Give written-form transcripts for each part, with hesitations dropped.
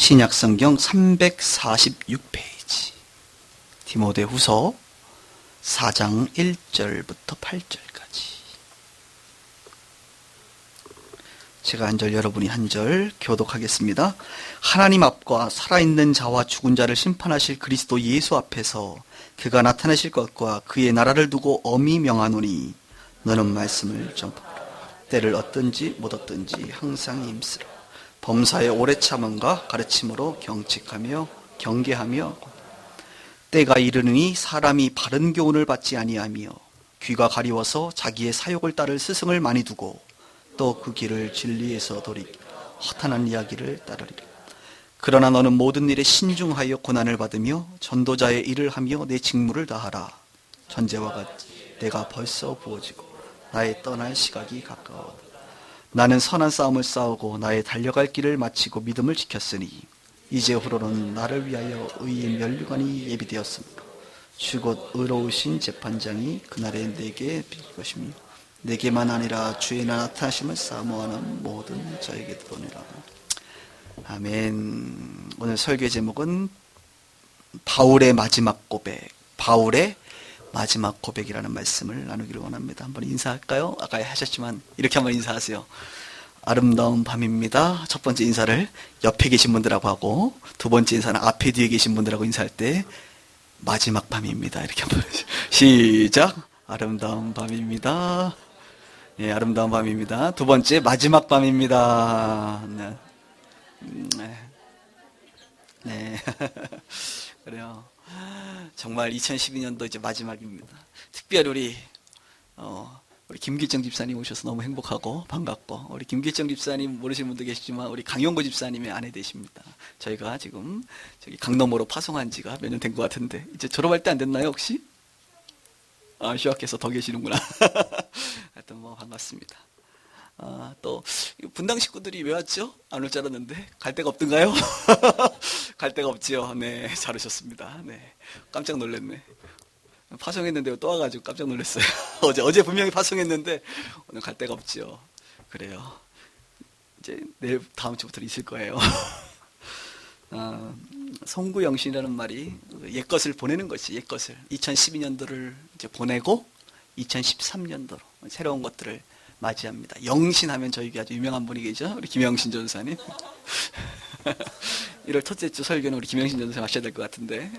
신약성경 346페이지 디모데후서 4장 1절부터 8절까지. 제가 한 절, 여러분이 한 절 교독하겠습니다. 하나님 앞과 살아있는 자와 죽은 자를 심판하실 그리스도 예수 앞에서 그가 나타나실 것과 그의 나라를 두고 엄히 명하노니 너는 말씀을 전파하라. 때를 얻든지 못 얻든지 항상 힘쓰라. 범사에 오래 참음과 가르침으로 경칙하며 경계하며 때가 이르느니 사람이 바른 교훈을 받지 아니하며 귀가 가리워서 자기의 사욕을 따를 스승을 많이 두고 또 그 길을 진리에서 돌이켜 허탄한 이야기를 따르리라. 그러나 너는 모든 일에 신중하여 고난을 받으며 전도자의 일을 하며 내 직무를 다하라. 전제와 같이 내가 벌써 부어지고 나의 떠날 시각이 가까워. 나는 선한 싸움을 싸우고 나의 달려갈 길을 마치고 믿음을 지켰으니 이제후로는 나를 위하여 의의 면류관이 예비되었으므로 주 곧 의로우신 재판장이 그날에 내게 빌 것이며 내게만 아니라 주의 나타나심을 사모하는 모든 자에게 드러내라. 아멘. 오늘 설교 제목은 바울의 마지막 고백, 바울의 마지막 고백이라는 말씀을 나누기를 원합니다. 한번 인사할까요? 아까 하셨지만 이렇게 한번 인사하세요. 아름다운 밤입니다. 첫 번째 인사를 옆에 계신 분들하고 하고, 두 번째 인사는 앞에 뒤에 계신 분들하고 인사할 때 마지막 밤입니다. 이렇게 한번 시작. 아름다운 밤입니다. 예, 아름다운 밤입니다. 두 번째 마지막 밤입니다. 네. 그래요. 정말 2012년도 이제 마지막입니다. 특별히 우리 김길정 집사님 오셔서 너무 행복하고 반갑고, 우리 김길정 집사님 모르시는 분도 계시지만 우리 강용구 집사님의 아내 되십니다. 저희가 지금 저기 강남으로 파송한 지가 몇 년 된 것 같은데 이제 졸업할 때 안 됐나요 혹시? 아, 휴학해서 더 계시는구나. 하여튼 뭐 반갑습니다. 또 분당 식구들이 왜 왔죠? 안 올 줄 알았는데 갈 데가 없던가요? 갈 데가 없지요. 네, 잘 오셨습니다. 네, 깜짝 놀랐네. 파송했는데 또 와가지고 깜짝 놀랐어요. 어제 분명히 파송했는데 오늘 갈 데가 없지요. 그래요. 이제 내일 다음 주부터 있을 거예요. 송구영신이라는 말이 옛것을 보내는 것이, 옛것을 2012년도를 이제 보내고 2013년도로 새로운 것들을 맞이합니다. 영신하면 저에게 아주 유명한 분이 계죠. 우리 김영신 전사님. 1월 첫째 주 설교는 우리 김영신 전사님 하셔야 될 것 같은데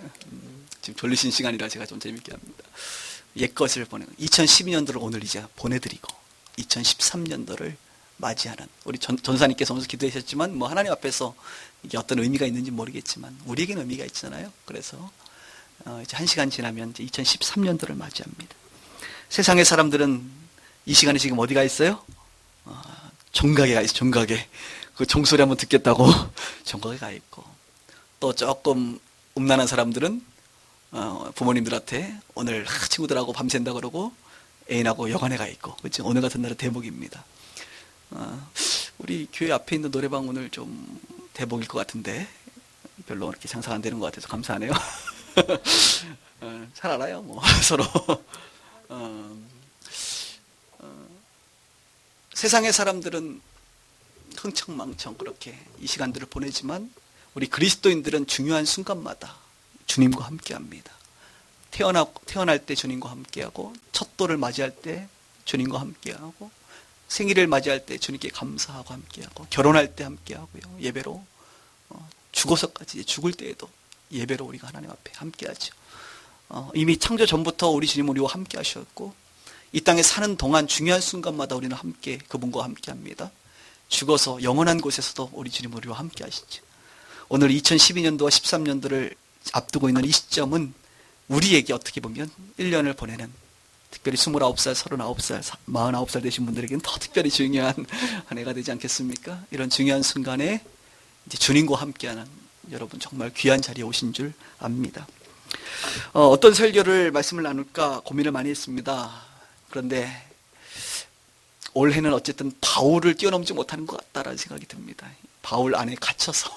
지금 졸리신 시간이라 제가 좀 재밌게 합니다. 옛것을 보내고 2012년도를 오늘 이제 보내드리고 2013년도를 맞이하는, 우리 전사님께서 오면서 기도하셨지만 뭐 하나님 앞에서 이게 어떤 의미가 있는지 모르겠지만 우리에게는 의미가 있잖아요. 그래서 이제 1시간 지나면 이제 2013년도를 맞이합니다. 세상의 사람들은 이 시간에 지금 어디가 있어요? 종각에 가 있어요. 종각에. 그 종소리 한번 듣겠다고 종각에 가 있고, 또 조금 음란한 사람들은 부모님들한테 오늘 친구들하고 밤샌다 그러고 애인하고 여관에 가 있고, 그렇죠? 오늘 같은 날은 대목입니다. 우리 교회 앞에 있는 노래방 오늘 좀 대목일 것 같은데 별로 그렇게 장사가 안 되는 것 같아서 감사하네요. 잘 알아요, 뭐 서로. 세상의 사람들은 흥청망청 그렇게 이 시간들을 보내지만 우리 그리스도인들은 중요한 순간마다 주님과 함께합니다. 태어날 때 주님과 함께하고, 첫돌을 맞이할 때 주님과 함께하고, 생일을 맞이할 때 주님께 감사하고 함께하고, 결혼할 때 함께하고요. 예배로 죽어서까지, 죽을 때에도 예배로 우리가 하나님 앞에 함께하죠. 이미 창조 전부터 우리 주님 우리와 함께 하셨고, 이 땅에 사는 동안 중요한 순간마다 우리는 함께 그분과 함께합니다. 죽어서 영원한 곳에서도 우리 주님 우리와 함께 하시죠. 오늘 2012년도와 13년도를 앞두고 있는 이 시점은 우리에게 어떻게 보면 1년을 보내는, 특별히 29살, 39살, 49살 되신 분들에게는 더 특별히 중요한 한 해가 되지 않겠습니까? 이런 중요한 순간에 이제 주님과 함께하는 여러분 정말 귀한 자리에 오신 줄 압니다. 어떤 설교를 말씀을 나눌까 고민을 많이 했습니다. 그런데 올해는 어쨌든 바울을 뛰어넘지 못하는 것 같다라는 생각이 듭니다. 바울 안에 갇혀서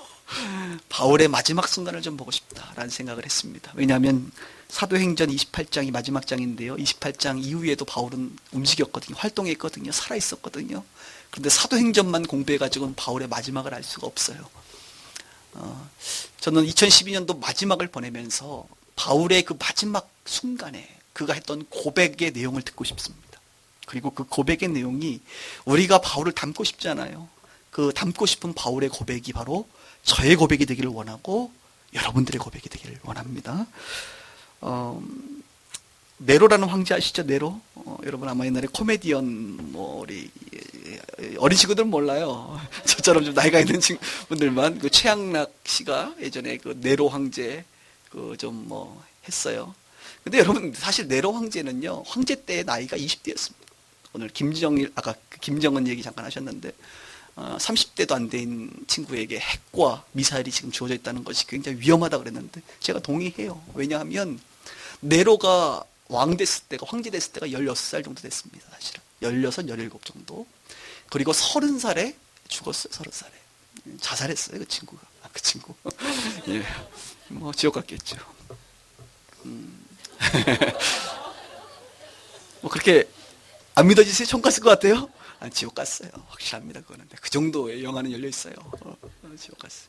바울의 마지막 순간을 좀 보고 싶다라는 생각을 했습니다. 왜냐하면 사도행전 28장이 마지막 장인데요, 28장 이후에도 바울은 움직였거든요. 활동했거든요. 살아있었거든요. 그런데 사도행전만 공부해가지고는 바울의 마지막을 알 수가 없어요. 저는 2012년도 마지막을 보내면서 바울의 그 마지막 순간에 그가 했던 고백의 내용을 듣고 싶습니다. 그리고 그 고백의 내용이 우리가 바울을 닮고 싶잖아요. 그 닮고 싶은 바울의 고백이 바로 저의 고백이 되기를 원하고 여러분들의 고백이 되기를 원합니다. 네로라는 황제 아시죠? 네로? 여러분 아마 옛날에 코미디언 우리 어린 친구들은 몰라요. 저처럼 좀 나이가 있는 친구들만 그 최양락 씨가 예전에 그 네로 황제 그 좀 했어요. 근데 여러분 사실 네로 황제는요 황제 때 나이가 20대였습니다. 오늘 아까 김정은 얘기 잠깐 하셨는데 30대도 안 된 친구에게 핵과 미사일이 지금 주어져 있다는 것이 굉장히 위험하다 그랬는데 제가 동의해요. 왜냐하면 네로가 황제 됐을 때가 16살 정도 됐습니다. 사실은 16, 17 정도. 그리고 30살에 죽었어요. 30살에 자살했어요. 그 친구가. 그 친구. 예, 지옥 갔겠죠. 그렇게 안 믿어지세요? 총 갔을 것 같아요? 지옥 갔어요. 확실합니다. 그거는. 그 정도의 영화는 열려 있어요. 지옥 갔어요.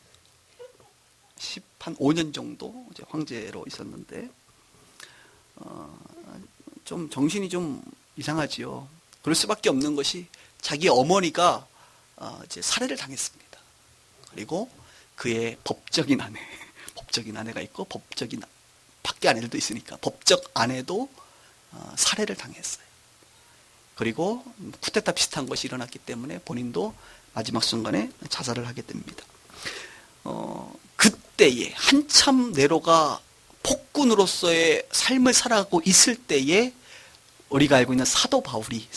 한 5년 정도 이제 황제로 있었는데 좀 정신이 좀 이상하지요. 그럴 수밖에 없는 것이 자기 어머니가 이제 살해를 당했습니다. 그리고 그의 법적인 아내가 있고 법적인 밖에 아내들도 있으니까 법적 아내도 살해를 당했어요. 그리고 쿠데타 비슷한 것이 일어났기 때문에 본인도 마지막 순간에 자살을 하게 됩니다. 그때에 한참 네로가 폭군으로서의 삶을 살아가고 있을 때에 우리가 알고 있는 사도 바울이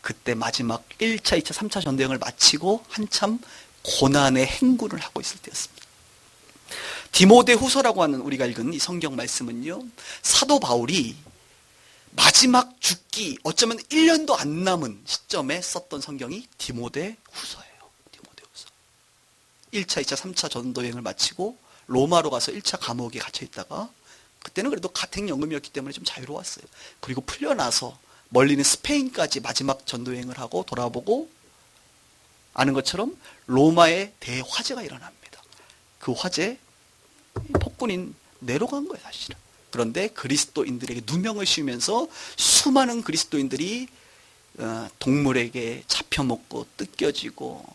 그때 마지막 1차, 2차, 3차 전도여행을 마치고 한참 고난의 행군을 하고 있을 때였습니다. 디모데 후서라고 하는 우리가 읽은 이 성경 말씀은요, 사도 바울이 마지막 죽기 어쩌면 1년도 안 남은 시점에 썼던 성경이 디모데 후서예요. 디모데 후서. 1차, 2차, 3차 전도여행을 마치고 로마로 가서 1차 감옥에 갇혀 있다가 그때는 그래도 가택연금이었기 때문에 좀 자유로웠어요. 그리고 풀려나서 멀리는 스페인까지 마지막 전도여행을 하고 돌아보고 아는 것처럼 로마에 대화재가 일어납니다. 그 화재 폭군인 네로가 한 거예요, 사실은. 그런데 그리스도인들에게 누명을 씌우면서 수많은 그리스도인들이 동물에게 잡혀먹고 뜯겨지고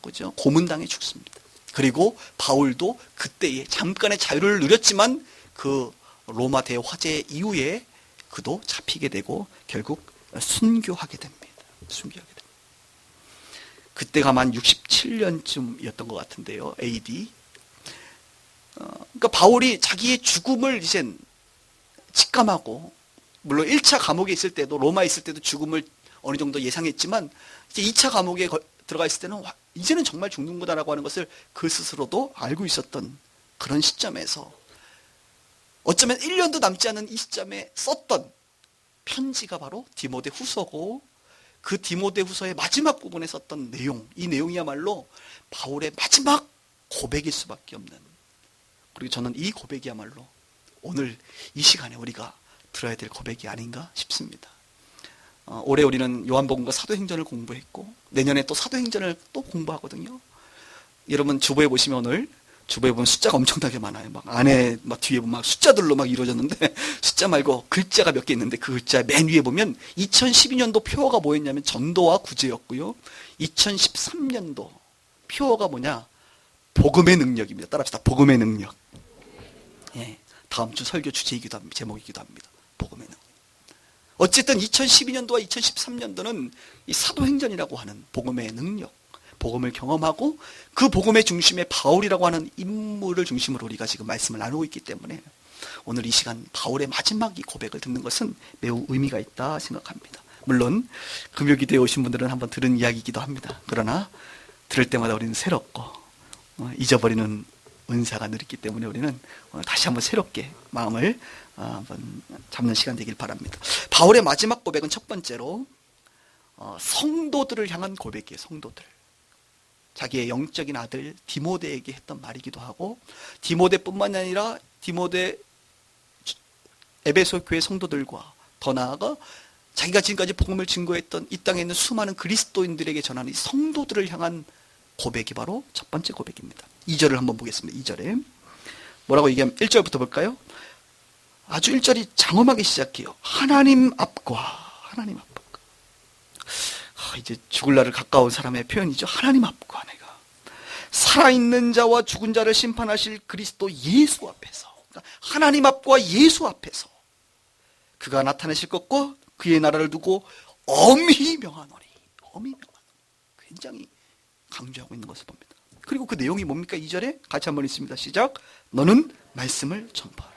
그죠? 고문당해 죽습니다. 그리고 바울도 그때에 잠깐의 자유를 누렸지만 그 로마 대화재 이후에 그도 잡히게 되고 결국 순교하게 됩니다. 그때가 만 67년쯤이었던 것 같은데요. AD. 그러니까 바울이 자기의 죽음을 이제 직감하고, 물론 1차 감옥에 있을 때도, 로마에 있을 때도 죽음을 어느 정도 예상했지만 이제 2차 감옥에 들어가 있을 때는 이제는 정말 죽는구나라고 하는 것을 그 스스로도 알고 있었던 그런 시점에서 어쩌면 1년도 남지 않은 이 시점에 썼던 편지가 바로 디모데 후서고, 그 디모데 후서의 마지막 부분에 썼던 내용, 이 내용이야말로 바울의 마지막 고백일 수밖에 없는, 그리고 저는 이 고백이야말로 오늘 이 시간에 우리가 들어야 될 고백이 아닌가 싶습니다. 올해 우리는 요한복음과 사도행전을 공부했고 내년에 또 사도행전을 또 공부하거든요. 여러분 주보에 보시면 오늘 주보에 보면 숫자가 엄청나게 많아요. 막 안에 막 뒤에 보면 막 숫자들로 막 이루어졌는데 숫자 말고 글자가 몇 개 있는데 그 글자 맨 위에 보면 2012년도 표어가 뭐였냐면 전도와 구제였고요. 2013년도 표어가 뭐냐? 복음의 능력입니다. 따라합시다. 복음의 능력. 예, 다음 주 설교 주제이기도 합니다. 제목이기도 합니다. 복음의 능력. 어쨌든 2012년도와 2013년도는 이 사도행전이라고 하는 복음의 능력, 복음을 경험하고 그 복음의 중심에 바울이라고 하는 인물을 중심으로 우리가 지금 말씀을 나누고 있기 때문에 오늘 이 시간 바울의 마지막 이 고백을 듣는 것은 매우 의미가 있다 생각합니다. 물론 금요기도에 오신 분들은 한번 들은 이야기이기도 합니다. 그러나 들을 때마다 우리는 새롭고 잊어버리는 은사가 늘었기 때문에 우리는 다시 한번 새롭게 마음을 한번 잡는 시간 되길 바랍니다. 바울의 마지막 고백은 첫 번째로 성도들을 향한 고백이에요. 성도들. 자기의 영적인 아들 디모데에게 했던 말이기도 하고, 디모데뿐만 아니라 에베소 교회 성도들과 더 나아가 자기가 지금까지 복음을 증거했던 이 땅에 있는 수많은 그리스도인들에게 전하는 이 성도들을 향한 고백이 바로 첫 번째 고백입니다. 2절을 한번 보겠습니다. 2절에 뭐라고 얘기하면 1절부터 볼까요? 아주 1절이 장엄하게 시작해요. 하나님 앞과 이제 죽을 날을 가까운 사람의 표현이죠. 하나님 앞과 내가 살아있는 자와 죽은 자를 심판하실 그리스도 예수 앞에서, 그러니까 하나님 앞과 예수 앞에서 그가 나타내실 것과 그의 나라를 두고 엄히 명하노니. 굉장히 강조하고 있는 것을 봅니다. 그리고 그 내용이 뭡니까? 2절에 같이 한번 읽습니다. 시작. 너는 말씀을 전파하라.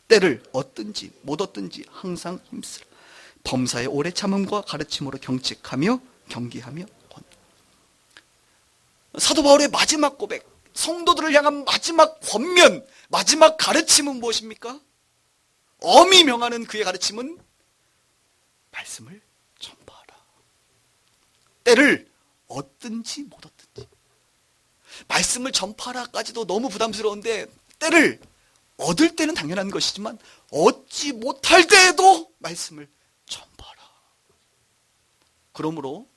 때를 얻든지 못 얻든지 항상 힘쓰라. 범사의 오래 참음과 가르침으로 경책하며 경계하며 권. 사도 바울의 마지막 고백, 성도들을 향한 마지막 권면, 마지막 가르침은 무엇입니까? 엄히 명하는 그의 가르침은 말씀을 전파하라. 때를 얻든지 못 얻든지. 말씀을 전파하라까지도 너무 부담스러운데, 때를 얻을 때는 당연한 것이지만 얻지 못할 때에도 말씀을 전파하라. 그러므로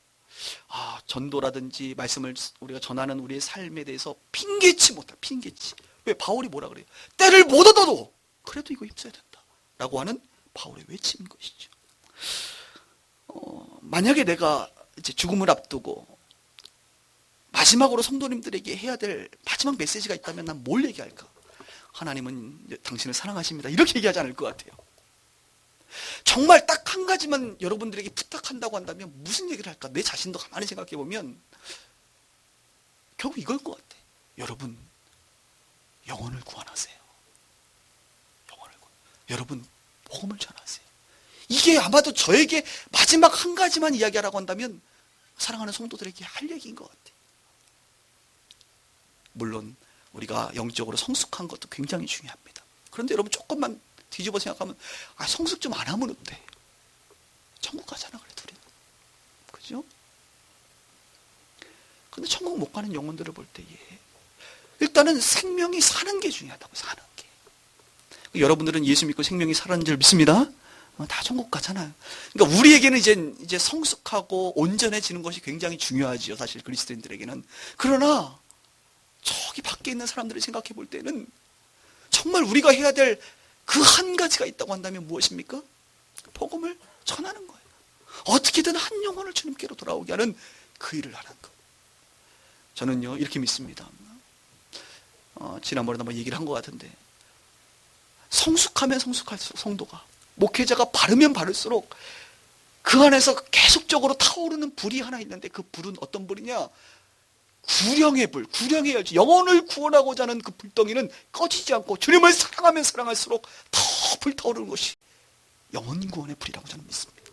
전도라든지 말씀을 우리가 전하는 우리의 삶에 대해서 핑계치. 왜? 바울이 뭐라 그래요? 때를 못 얻어도 그래도 이거 힘써야 된다 라고 하는 바울의 외침인 것이죠. 만약에 내가 이제 죽음을 앞두고 마지막으로 성도님들에게 해야 될 마지막 메시지가 있다면 난 뭘 얘기할까? 하나님은 당신을 사랑하십니다. 이렇게 얘기하지 않을 것 같아요. 정말 딱 한 가지만 여러분들에게 부탁한다고 한다면 무슨 얘기를 할까? 내 자신도 가만히 생각해 보면 결국 이걸 것 같아. 여러분, 영혼을 구원하세요. 여러분, 복음을 전하세요. 이게 아마도 저에게 마지막 한 가지만 이야기하라고 한다면 사랑하는 성도들에게 할 얘기인 것 같아요. 물론 우리가 영적으로 성숙한 것도 굉장히 중요합니다. 그런데 여러분 조금만 뒤집어 생각하면 성숙 좀 안 하면 어때? 천국 가잖아 그래도 우리는. 그죠? 근데 천국 못 가는 영혼들을 볼 때에 일단은 생명이 사는 게 중요하다고. 사는 게. 여러분들은 예수 믿고 생명이 살아는 줄 믿습니다. 다 천국 가잖아요. 그러니까 우리에게는 이제 성숙하고 온전해지는 것이 굉장히 중요하지요. 사실 그리스도인들에게는. 그러나 저기 밖에 있는 사람들을 생각해 볼 때는 정말 우리가 해야 될 그 한 가지가 있다고 한다면 무엇입니까? 복음을 전하는 거예요. 어떻게든 한 영혼을 주님께로 돌아오게 하는 그 일을 하는 것. 저는요 이렇게 믿습니다. 지난번에도 한번 얘기를 한 것 같은데, 성숙하면 성숙할수록 성도가, 목회자가 바르면 바를수록 그 안에서 계속적으로 타오르는 불이 하나 있는데, 그 불은 어떤 불이냐? 구령의 불, 구령의 열정, 영혼을 구원하고자 하는 그 불덩이는 꺼지지 않고 주님을 사랑하면 사랑할수록 더 불타오르는 것이 영혼 구원의 불이라고 저는 믿습니다.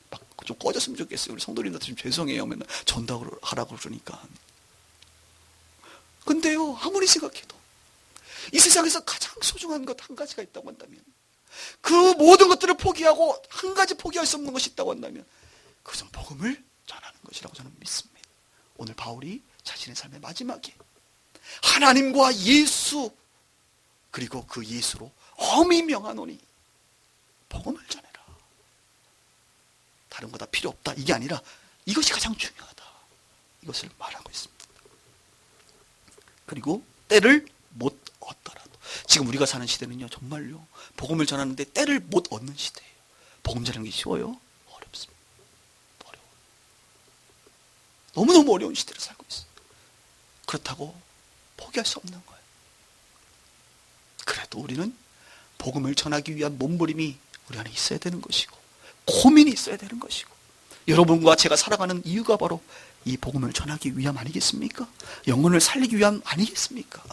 막 좀 꺼졌으면 좋겠어요. 우리 성도님들한테 좀 죄송해요. 맨날 전도하라고 그러니까. 근데요, 아무리 생각해도 이 세상에서 가장 소중한 것 한 가지가 있다고 한다면, 그 모든 것들을 포기하고 한 가지 포기할 수 없는 것이 있다고 한다면 그것은 복음을 전하는 것이라고 저는 믿습니다. 오늘 바울이 자신의 삶의 마지막에 하나님과 예수, 그리고 그 예수로 엄히 명하노니 복음을 전해라. 다른 거 다 필요 없다. 이게 아니라 이것이 가장 중요하다. 이것을 말하고 있습니다. 그리고 때를 못 얻더라도, 지금 우리가 사는 시대는요 정말요 복음을 전하는데 때를 못 얻는 시대예요. 복음 전하는 게 쉬워요? 어렵습니다. 어려워요. 너무너무 어려운 시대를 살고 있어요. 그렇다고 포기할 수 없는 거예요. 그래도 우리는 복음을 전하기 위한 몸부림이 우리 안에 있어야 되는 것이고, 고민이 있어야 되는 것이고, 여러분과 제가 살아가는 이유가 바로 이 복음을 전하기 위함 아니겠습니까? 영혼을 살리기 위함 아니겠습니까?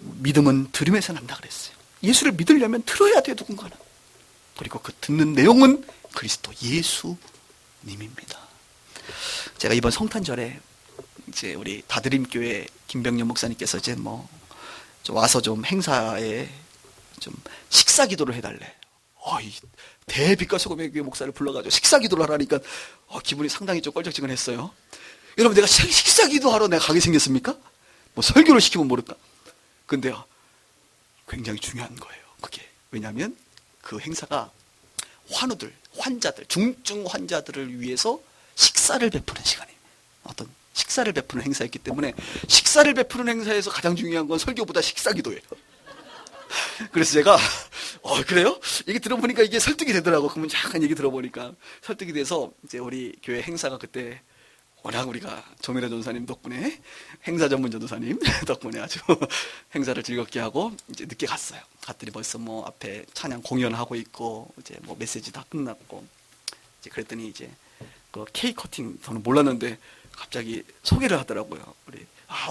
믿음은 들음에서 난다 그랬어요. 예수를 믿으려면 들어야 돼, 누군가는. 그리고 그 듣는 내용은 그리스도 예수님입니다. 제가 이번 성탄절에 이제 우리 다드림교회 김병년 목사님께서 이제 좀 와서 좀 행사에 좀 식사 기도를 해달래. 이 대빛과 소금의 교회 목사를 불러가지고 식사 기도를 하라니까 기분이 상당히 좀 껄쩍지근했어요. 여러분, 내가 식사 기도하러 내가 가게 생겼습니까? 설교를 시키면 모를까? 근데요, 굉장히 중요한 거예요, 그게. 왜냐하면 그 행사가 환우들, 환자들, 중증 환자들을 위해서 식사를 베푸는 시간이에요. 어떤 식사를 베푸는 행사였기 때문에 식사를 베푸는 행사에서 가장 중요한 건 설교보다 식사 기도예요. 그래서 제가 그래요? 얘기 들어보니까 이게 설득이 되더라고. 그러면 잠깐 얘기 들어보니까 설득이 돼서 이제 우리 교회 행사가 그때 워낙 우리가 정미래 전도사님 덕분에 행사 전문 전도사님 덕분에 아주 행사를 즐겁게 하고 이제 늦게 갔어요. 갔더니 벌써 뭐 앞에 찬양 공연하고 있고 이제 뭐 메시지 다 끝났고 이제 그랬더니 이제 그 케이크 커팅 저는 몰랐는데 갑자기 소개를 하더라고요.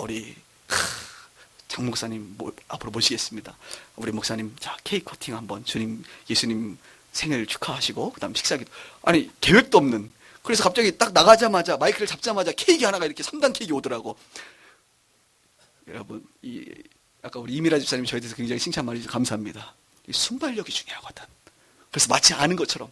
우리 장 목사님 앞으로 모시겠습니다. 우리 목사님 자 케이크 커팅 한번 예수님 생일 축하하시고 그다음 식사기도 아니 계획도 없는 그래서 갑자기 딱 나가자마자 마이크를 잡자마자 케이크 하나가 이렇게 3단 케이크 오더라고. 여러분 아까 우리 이미라 집사님 저에 대해서 굉장히 칭찬 많이 해주셔서 감사합니다. 이 순발력이 중요하거든. 그래서 마치 아는 것처럼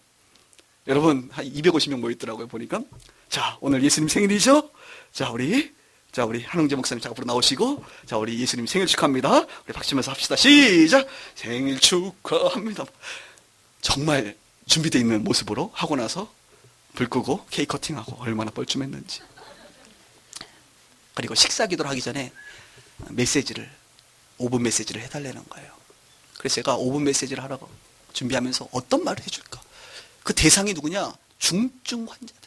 여러분 한 250명 모였더라고요. 보니까 자 오늘 예수님 생일이죠. 자 우리 한홍재 목사님 앞으로 나오시고 자 우리 예수님 생일 축하합니다. 우리 박수치면서 합시다. 시작. 생일 축하합니다. 정말 준비되어 있는 모습으로 하고 나서 불 끄고 케이크 커팅하고 얼마나 뻘쭘했는지. 그리고 식사 기도를 하기 전에 5분 메시지를 해달라는 거예요. 그래서 제가 5분 메시지를 하라고 준비하면서 어떤 말을 해줄까? 그 대상이 누구냐? 중증 환자들.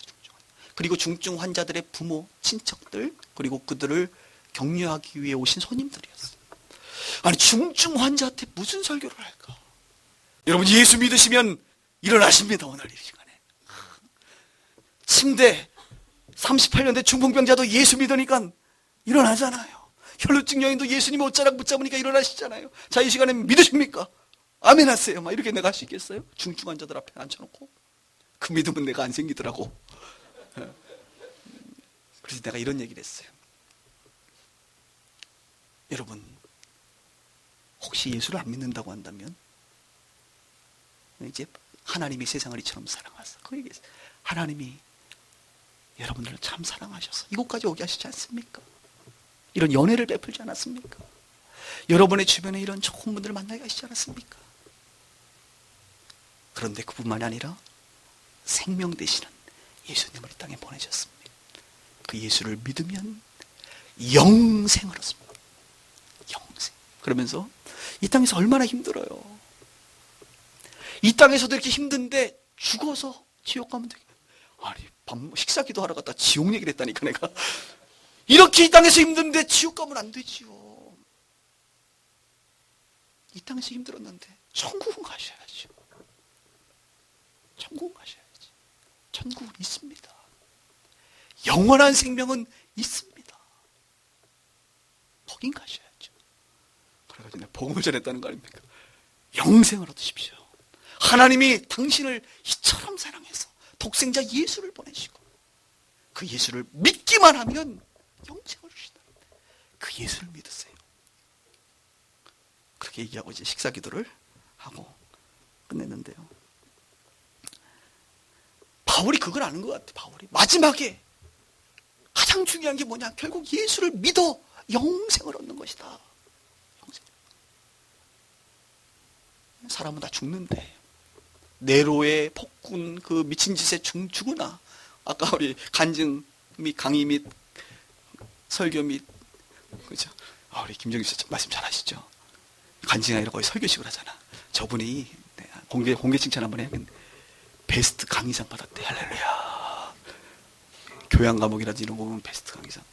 그리고 중증 환자들의 부모, 친척들, 그리고 그들을 격려하기 위해 오신 손님들이었어요. 아니, 중증 환자한테 무슨 설교를 할까? 여러분, 예수 믿으시면 일어나십니다, 오늘 이 시간에. 침대, 38년대 중풍병자도 예수 믿으니까 일어나잖아요. 혈루증 여인도 예수님 옷자락 붙잡으니까 일어나시잖아요. 자, 이 시간에 믿으십니까? 아멘 하세요. 막 이렇게 내가 할 수 있겠어요? 중증 환자들 앞에 앉혀놓고. 그 믿음은 내가 안 생기더라고. 그래서 내가 이런 얘기를 했어요. 여러분, 혹시 예수를 안 믿는다고 한다면 이제 하나님이 세상을 이처럼 사랑하사 그 얘기했어요. 하나님이 여러분들을 참 사랑하셔서 이곳까지 오게 하시지 않습니까? 이런 연애를 베풀지 않았습니까? 여러분의 주변에 이런 좋은 분들을 만나게 하시지 않았습니까? 그런데 그뿐만이 아니라 생명 되시는 예수님을 이 땅에 보내셨습니다. 그 예수를 믿으면 영생을 얻습니다. 영생. 그러면서 이 땅에서 얼마나 힘들어요. 이 땅에서도 이렇게 힘든데 죽어서 지옥 가면 되겠네. 아니, 식사 기도하러 갔다 지옥 얘기를 했다니까 내가. 이렇게 이 땅에서 힘든데 지옥 가면 안 되지요. 이 땅에서 힘들었는데 천국은 가셔야죠. 천국은 가셔야지. 천국은 있습니다. 영원한 생명은 있습니다. 거긴 가셔야죠. 그래가지고 내가 복음을 전했다는 거 아닙니까? 영생을 얻으십시오. 하나님이 당신을 이처럼 사랑해서 독생자 예수를 보내시고 그 예수를 믿기만 하면 영생을 주신다. 그 예수를 믿으세요. 그렇게 얘기하고 이제 식사 기도를 하고 끝냈는데요. 바울이 그걸 아는 것 같아. 바울이 마지막에 가장 중요한 게 뭐냐? 결국 예수를 믿어 영생을 얻는 것이다. 영생. 사람은 다 죽는데 네로의 폭군 그 미친 짓에 죽으나 아까 우리 간증 및 강의 및 설교 및 그죠? 우리 김정희 씨 말씀 잘하시죠? 간증이 아니라 거의 설교식을 하잖아. 저분이 공개 칭찬 한번 해야겠네. 베스트 강의상 받았대. 할렐루야. 교양 과목이라든지 이런 거 보면 베스트 강의상.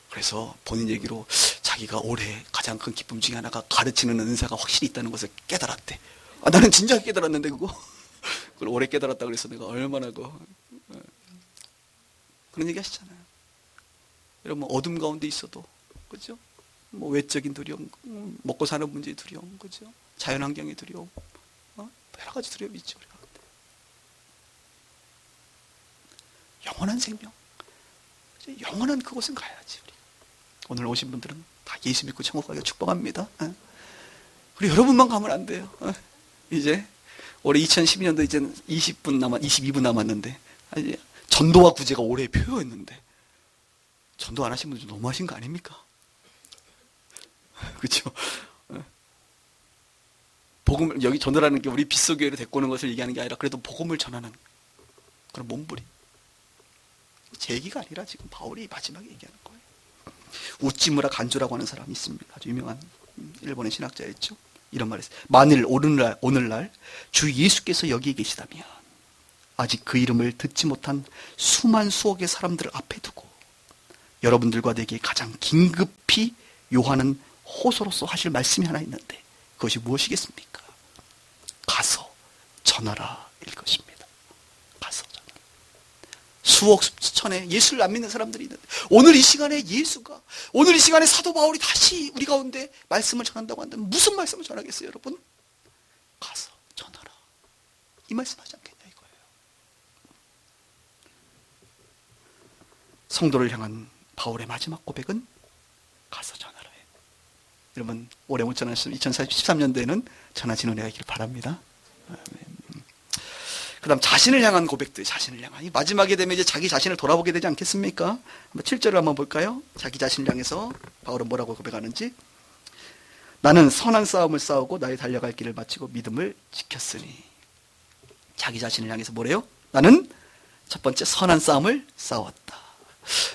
그래서 본인 얘기로 자기가 올해 가장 큰 기쁨 중에 하나가 가르치는 은사가 확실히 있다는 것을 깨달았대. 나는 진작 깨달았는데 그거. 그걸 올해 깨달았다 그래서 내가 얼마나 그런 얘기 하시잖아요. 여러분 어둠 가운데 있어도 그죠? 뭐 외적인 두려움, 먹고 사는 문제의 두려움, 그죠? 자연환경의 두려움, 여러 가지 두려움이 있죠. 영원한 생명, 영원한 그곳은 가야지. 우리. 오늘 오신 분들은 다 예수 믿고 천국 가기를 축복합니다. 우리 여러분만 가면 안 돼요. 이제 올해 2012년도 이제 22분 남았는데 이제 전도와 구제가 올해의 표였는데 전도 안 하신 분들 너무 하신 거 아닙니까? 그렇죠? 복음을, 여기 전도라는 게 우리 빗속교회로 데리고 오는 것을 얘기하는 게 아니라 그래도 복음을 전하는 그런 몸부림. 제 얘기가 아니라 지금 바울이 마지막에 얘기하는 거예요. 우찌무라 간조라고 하는 사람이 있습니다. 아주 유명한 일본의 신학자였죠. 이런 말을 했어요. 만일 오늘날 주 예수께서 여기에 계시다면 아직 그 이름을 듣지 못한 수만 수억의 사람들을 앞에 두고 여러분들과 내게 가장 긴급히 요하는 호소로서 하실 말씀이 하나 있는데 그것이 무엇이겠습니까? 가서 전하라 일 것입니다. 가서 전하라. 수억 수천의 예수를 안 믿는 사람들이 있는데 오늘 이 시간에 오늘 이 시간에 사도 바울이 다시 우리 가운데 말씀을 전한다고 한다면 무슨 말씀을 전하겠어요, 여러분? 가서 전하라. 이 말씀 하지 않겠냐 이거예요. 성도를 향한 바울의 마지막 고백은 가서 전하라. 여러분 올해 못 전하셨으면 2013년도에는 전하진 은혜가 있길 바랍니다. 그 다음 자신을 향한 고백들, 자신을 향한. 마지막에 되면 이제 자기 자신을 돌아보게 되지 않겠습니까? 한번 7절을 한번 볼까요? 자기 자신을 향해서 바울은 뭐라고 고백하는지. 나는 선한 싸움을 싸우고 나의 달려갈 길을 마치고 믿음을 지켰으니. 자기 자신을 향해서 뭐래요? 나는 첫 번째 선한 싸움을 싸웠다.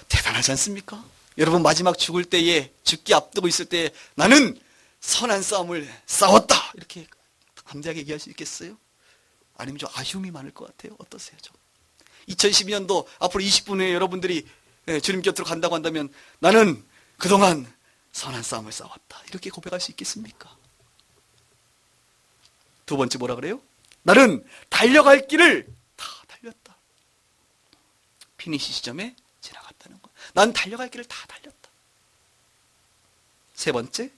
대단하지 않습니까? 여러분 마지막 죽을 때에, 죽기 앞두고 있을 때에 나는 선한 싸움을 싸웠다 이렇게 담대하게 얘기할 수 있겠어요? 아니면 좀 아쉬움이 많을 것 같아요. 어떠세요? 좀 2012년도 앞으로 20분 후에 여러분들이 주님 곁으로 간다고 한다면 나는 그동안 선한 싸움을 싸웠다 이렇게 고백할 수 있겠습니까? 두 번째 뭐라 그래요? 나는 달려갈 길을 다 달렸다. 피니시 지점에 지나갔다는 거. 난 달려갈 길을 다 달렸다. 세 번째,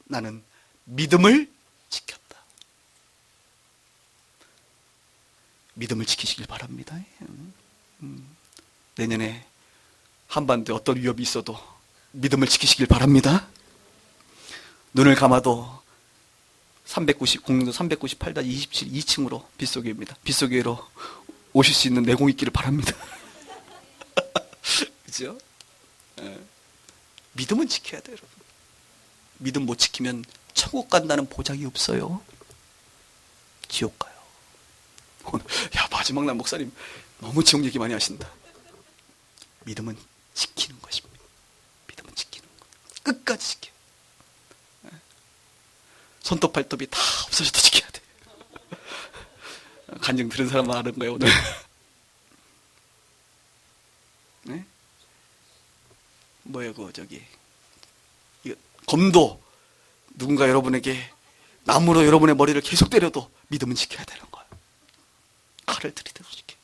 나는 믿음을 지켰다. 믿음을 지키시길 바랍니다. 내년에 한반도에 어떤 위협이 있어도 믿음을 지키시길 바랍니다. 눈을 감아도 공릉도 398-27 2층으로 빗속교회입니다. 빗속교회로 오실 수 있는 내공 있기를 바랍니다. 그죠? 믿음은 지켜야 돼요, 여러분. 믿음 못 지키면 천국 간다는 보장이 없어요. 지옥 가요. 야, 마지막 날 목사님 너무 지옥 얘기 많이 하신다. 믿음은 지키는 것입니다. 믿음은 지키는 것. 끝까지 지켜요. 손톱 발톱이 다 없어져도 지켜야 돼. 간증 들은 사람만 아는 거예요, 오늘. 네? 뭐예요, 이거 검도 누군가 여러분에게 나무로 여러분의 머리를 계속 때려도 믿음은 지켜야 되는 거예요. 칼을 들이대도 지켜야 돼.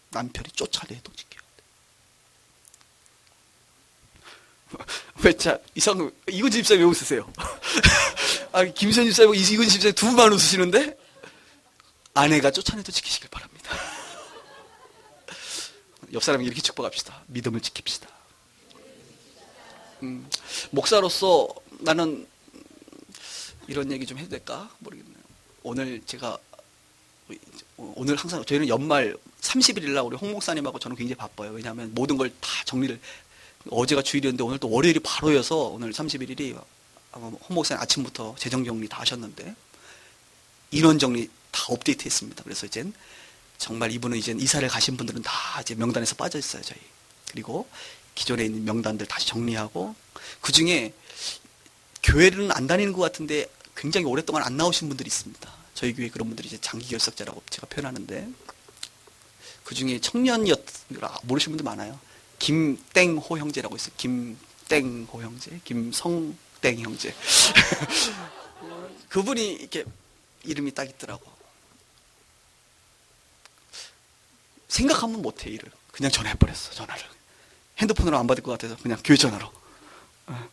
남편이 쫓아내도 지켜야 돼. 왜, 이근진 집사님 왜 웃으세요? 김선 집사님, 이근진 집사님 두 분만 웃으시는데? 아내가 쫓아내도 지키시길 바랍니다. 옆 사람에게 이렇게 축복합시다. 믿음을 지킵시다. 목사로서 나는 이런 얘기 좀 해도 될까? 모르겠네요. 오늘 항상 저희는 연말 31일날 우리 홍 목사님하고 저는 굉장히 바빠요. 왜냐하면 모든 걸 다 정리를, 어제가 주일이었는데 오늘 또 월요일이 바로여서 오늘 31일이 홍 목사님 아침부터 재정 정리 다 하셨는데 인원 정리 다 업데이트 했습니다. 그래서 이젠 정말 이분은 이제 이사를 가신 분들은 다 이제 명단에서 빠져 있어요, 저희. 그리고 기존에 있는 명단들 다시 정리하고, 그 중에 교회는 안 다니는 것 같은데 굉장히 오랫동안 안 나오신 분들이 있습니다. 저희 교회 그런 분들이 이제 장기 결석자라고 제가 표현하는데, 그 중에 모르시는 분들 많아요. 김땡호 형제라고 있어요. 김땡호 형제, 김성땡 형제. 그분이 이렇게 이름이 딱 있더라고. 생각하면 못해, 일을. 그냥 전화해버렸어, 전화를. 핸드폰으로 안 받을 것 같아서 그냥 교회 전화로.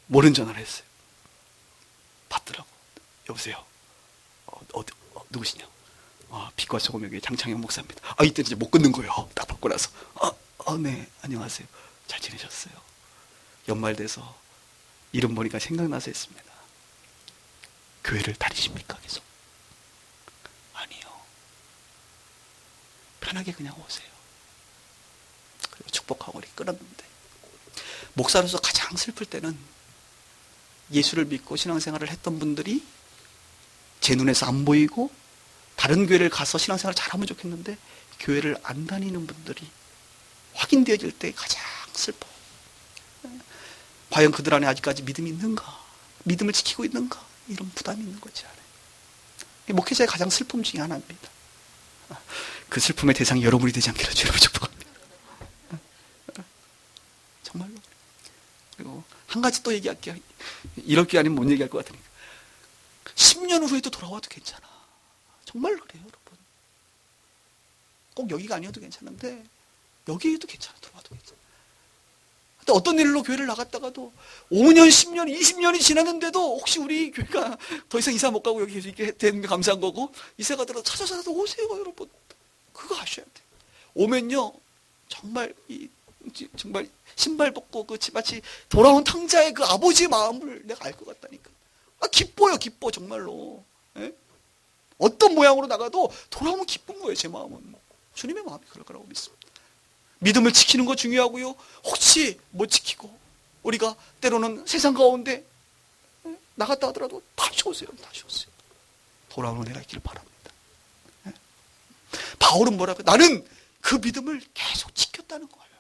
모르는 전화를 했어요. 받더라고. 여보세요. 누구시냐? 빛과 소금의 교회 장창영 목사입니다. 이때 이제 못 끊는 거예요. 딱 받고 나서. 네, 안녕하세요. 잘 지내셨어요? 연말 돼서 이름 보니까 생각나서 했습니다. 교회를 다니십니까, 계속? 아니요. 편하게 그냥 오세요. 그리고 축복하고 우리 끊었는데, 목사로서 가장 슬플 때는 예수를 믿고 신앙생활을 했던 분들이 제 눈에서 안 보이고 다른 교회를 가서 신앙생활을 잘하면 좋겠는데 교회를 안 다니는 분들이 확인되어질 때 가장 슬퍼. 과연 그들 안에 아직까지 믿음이 있는가? 믿음을 지키고 있는가? 이런 부담이 있는 거지. 목회자의 가장 슬픔 중에 하나입니다. 그 슬픔의 대상이 여러분이 되지 않기를 주님을 축복합니다. 정말로. 그리고 한 가지 또 얘기할게요. 이럴 게 아니면 못 얘기할 것 같으니까. 10년 후에도 돌아와도 괜찮아. 정말 그래요, 여러분. 꼭 여기가 아니어도 괜찮은데 여기에도 괜찮아. 돌아와도 괜찮아. 근데 어떤 일로 교회를 나갔다가도 5년, 10년, 20년이 지났는데도 혹시 우리 교회가 더 이상 이사 못 가고 여기 계속 있게 되는 게 감사한 거고 이사 가더라도 찾아서라도 오세요, 여러분. 그거 하셔야 돼. 오면요, 정말 정말 신발 벗고 마치 돌아온 탕자의 그 아버지의 마음을 내가 알 것 같다니까. 기뻐요, 기뻐 정말로. 예? 어떤 모양으로 나가도 돌아오면 기쁜 거예요, 제 마음은. 주님의 마음이 그럴 거라고 믿습니다. 믿음을 지키는 거 중요하고요. 혹시 못 지키고 우리가 때로는 세상 가운데 나갔다 하더라도 다시 오세요. 다시 오세요. 돌아오는 은혜가 있기를 바랍니다. 바울은 뭐라고? 나는 그 믿음을 계속 지켰다는 거예요.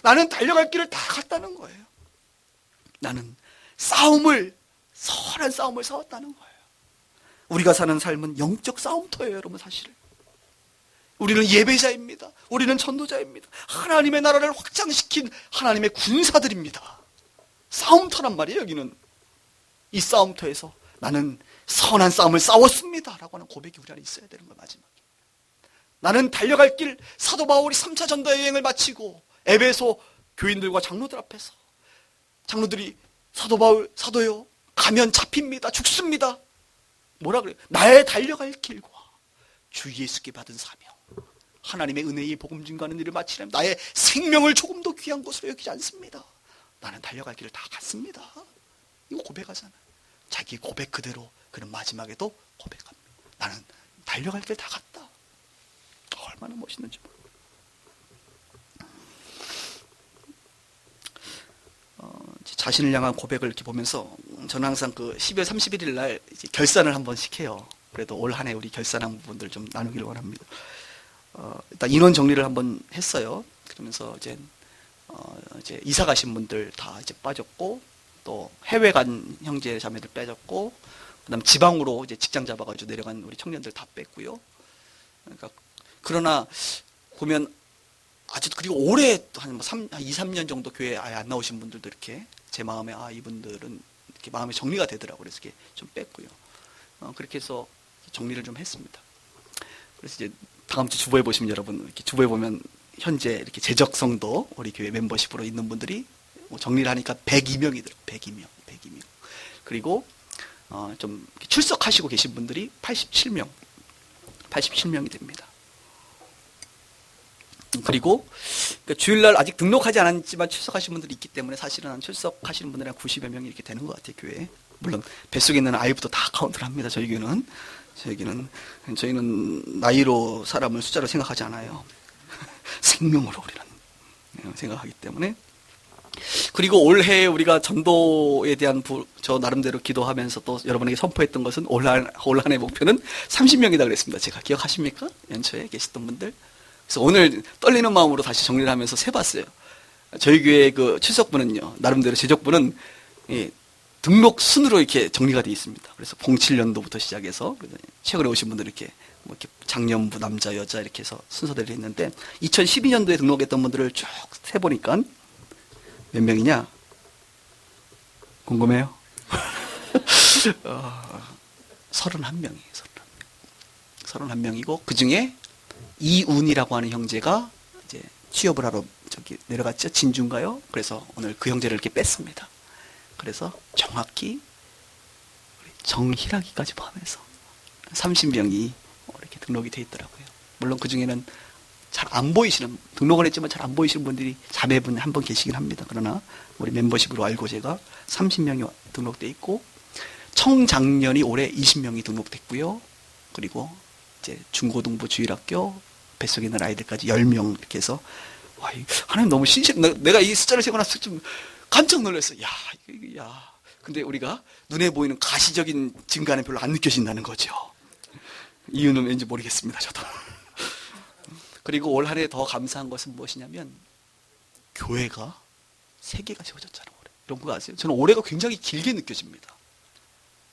나는 달려갈 길을 다 갔다는 거예요. 나는 선한 싸움을 싸웠다는 거예요. 우리가 사는 삶은 영적 싸움터예요, 여러분. 사실은 우리는 예배자입니다. 우리는 전도자입니다. 하나님의 나라를 확장시킨 하나님의 군사들입니다. 싸움터란 말이에요, 여기는. 이 싸움터에서 나는 선한 싸움을 싸웠습니다 라고 하는 고백이 우리 안에 있어야 되는 거예요. 마지막에 나는 달려갈 길, 사도 바울이 3차 전도 여행을 마치고 에베소 교인들과 장로들 앞에서 장로들이 사도 바울, 사도요, 가면 잡힙니다. 죽습니다. 뭐라 그래요? 나의 달려갈 길과 주 예수께 받은 사명, 하나님의 은혜의 복음 증거하는 일을 마치려면 나의 생명을 조금도 귀한 것으로 여기지 않습니다. 나는 달려갈 길을 다 갔습니다. 이거 고백하잖아요. 자기 고백 그대로 그는 마지막에도 고백합니다. 나는 달려갈 길 다 갔다. 얼마나 멋있는지 모르겠어요. 자신을 향한 고백을 이렇게 보면서 저는 항상 그 12월 31일 날 결산을 한 번씩 해요. 그래도 올 한 해 우리 결산한 부분들 좀 나누기를 원합니다. 일단 인원 정리를 한번 했어요. 그러면서 이제 이사 가신 분들 다 이제 빠졌고, 또 해외 간 형제 자매들 빼졌고, 그다음 지방으로 이제 직장 잡아가지고 내려간 우리 청년들 다 뺐고요. 그러니까 그러나 보면 아주, 그리고 올해 한 2, 3년 정도 교회 아예 안 나오신 분들도 이렇게 제 마음에 이분들은 이렇게 마음에 정리가 되더라고요. 그래서 이렇게 좀 뺐고요. 그렇게 해서 정리를 좀 했습니다. 그래서 이제 다음 주 주보에 보시면 여러분, 이렇게 주보에 보면 현재 이렇게 재적성도 우리 교회 멤버십으로 있는 분들이 정리를 하니까 102명이더라고요. 102명. 그리고 좀 출석하시고 계신 분들이 87명이 됩니다. 그리고 주일날 아직 등록하지 않았지만 출석하신 분들이 있기 때문에 사실은 출석하시는 분들이 한 90여 명이 이렇게 되는 것 같아요, 교회에. 물론 뱃속에 있는 아이부터 다 카운트를 합니다. 저희는 나이로 사람을 숫자로 생각하지 않아요. 생명으로 우리는 생각하기 때문에. 그리고 올해 우리가 전도에 대한 저 나름대로 기도하면서 또 여러분에게 선포했던 것은 올 한 해 목표는 30명이다 그랬습니다. 제가 기억하십니까? 연초에 계셨던 분들. 그래서 오늘 떨리는 마음으로 다시 정리를 하면서 세봤어요. 저희 교회 그 출석부는요, 나름대로 제적부는 등록 순으로 이렇게 정리가 되어 있습니다. 그래서 07년도부터 시작해서 최근에 오신 분들 이렇게 장년부, 남자, 여자 이렇게 해서 순서대로 했는데 2012년도에 등록했던 분들을 쭉 세보니까 몇 명이냐? 궁금해요? 31명이에요. 31명이고 그 중에 이운이라고 하는 형제가 이제 취업을 하러 저기 내려갔죠. 진주인가요? 그래서 오늘 그 형제를 이렇게 뺐습니다. 그래서 정확히 정희락이까지 포함해서 30명이 이렇게 등록이 돼 있더라고요. 물론 그 중에는 잘 안 보이시는, 등록은 했지만 잘 안 보이시는 분들이 자매분 한 분 계시긴 합니다. 그러나 우리 멤버십으로 알고 제가 30명이 등록돼 있고, 청장년이 올해 20명이 등록됐고요. 그리고 이제 중고등부 주일학교 뱃속에 있는 아이들까지 10명 이렇게 해서, 하나님 너무 신기해. 내가 이 숫자를 세고 나서 좀 깜짝 놀랐어요. 근데 우리가 눈에 보이는 가시적인 증가는 별로 안 느껴진다는 거죠. 이유는 왠지 모르겠습니다, 저도. 그리고 올 한 해 더 감사한 것은 무엇이냐면 교회가 3개가 세워졌잖아요. 올해. 이런 거 아세요? 저는 올해가 굉장히 길게 느껴집니다.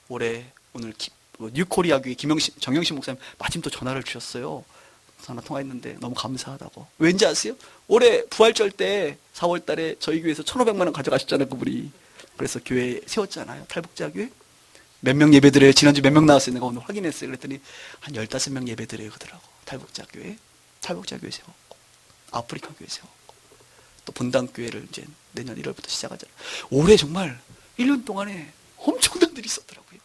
올해 오늘 뉴코리아 교회 정영신 목사님 마침 또 전화를 주셨어요. 전화 통화했는데 너무 감사하다고. 왠지 아세요? 올해 부활절 때 4월 달에 저희 교회에서 1,500만 원 가져가셨잖아요, 그분이. 그래서 교회 세웠잖아요. 탈북자 교회. 몇 명 예배드려요? 지난주 몇 명 나왔어요? 내가 오늘 확인했어요. 그랬더니 한 15명 예배드려요, 그러더라고. 탈북자 교회 세웠고, 아프리카 교회 세웠고, 또 분당 교회를 이제 내년 1월부터 시작하잖아요. 올해 정말 1년 동안에 엄청난 일이 있었더라고요.